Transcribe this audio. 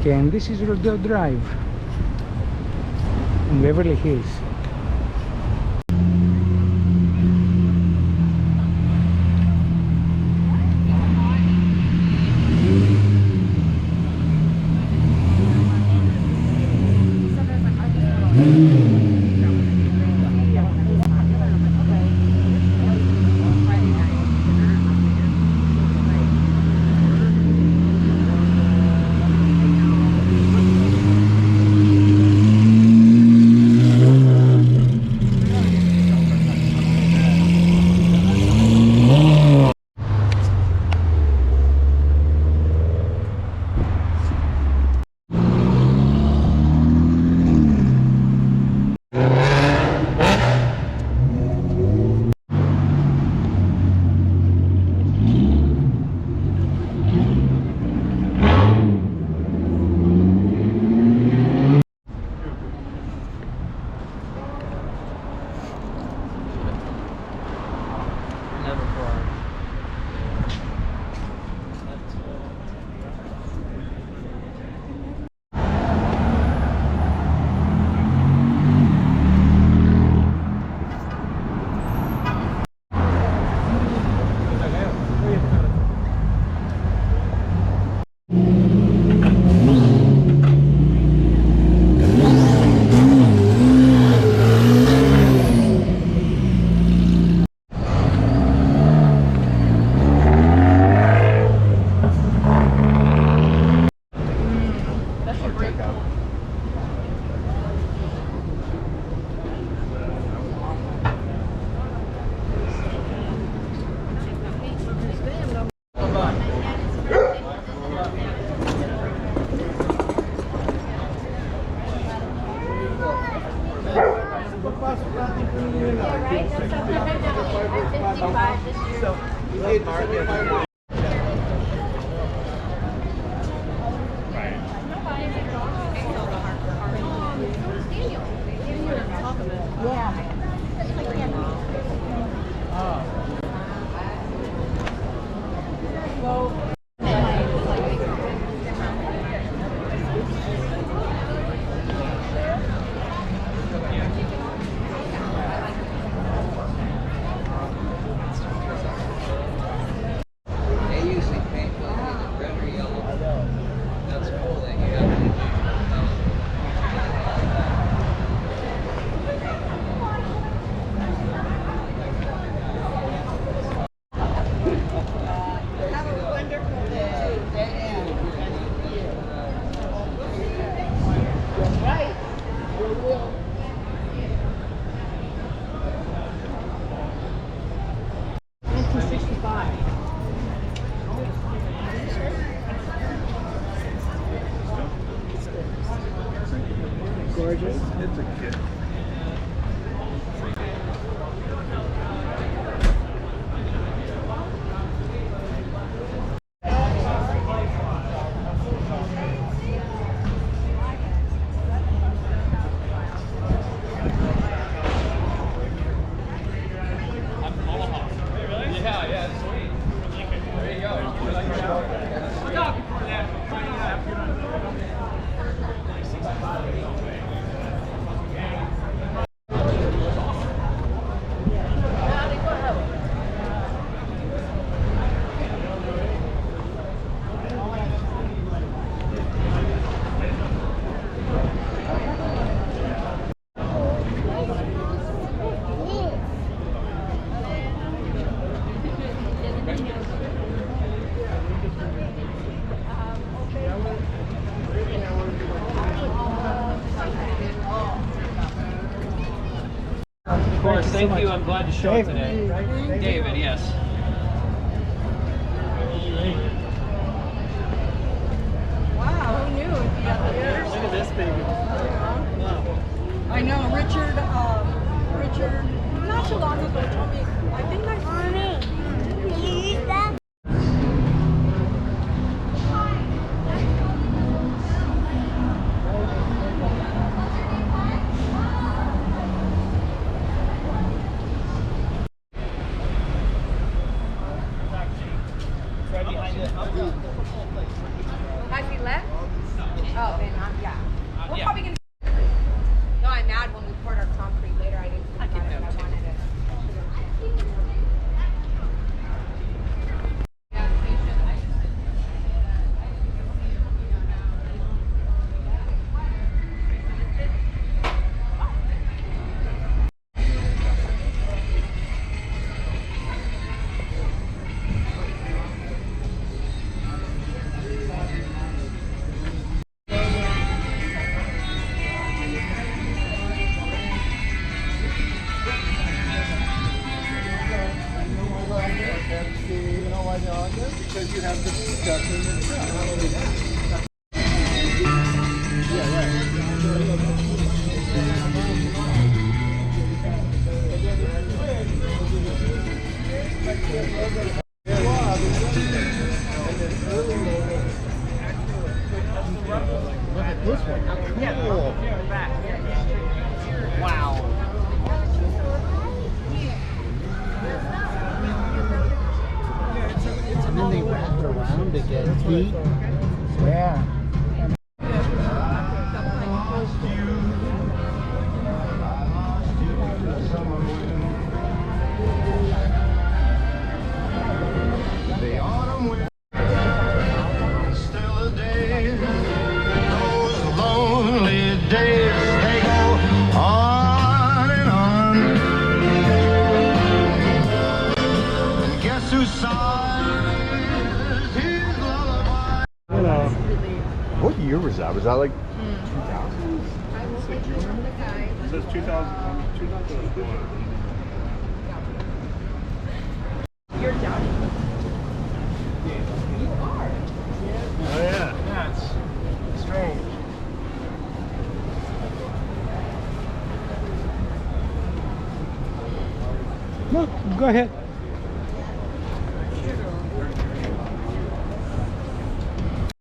Okay, and this is Rodeo Drive in Beverly Hills. Gorgeous. It's a kid. Of course, thank you. I'm glad to show it today. David, yes. Wow, who knew? Look at this baby. I know, Richard, not too long ago told me, I think my Look at this one. Cool. Wow. And then they wrap it around to get heat. Yeah. The autumn wind, still a day. Those lonely days, they go on and on. And guess who sighs his lullaby? Hello. What year was that? Was that like 2000? It says 2001. You're down. Oh yeah. That's strange. No, go ahead.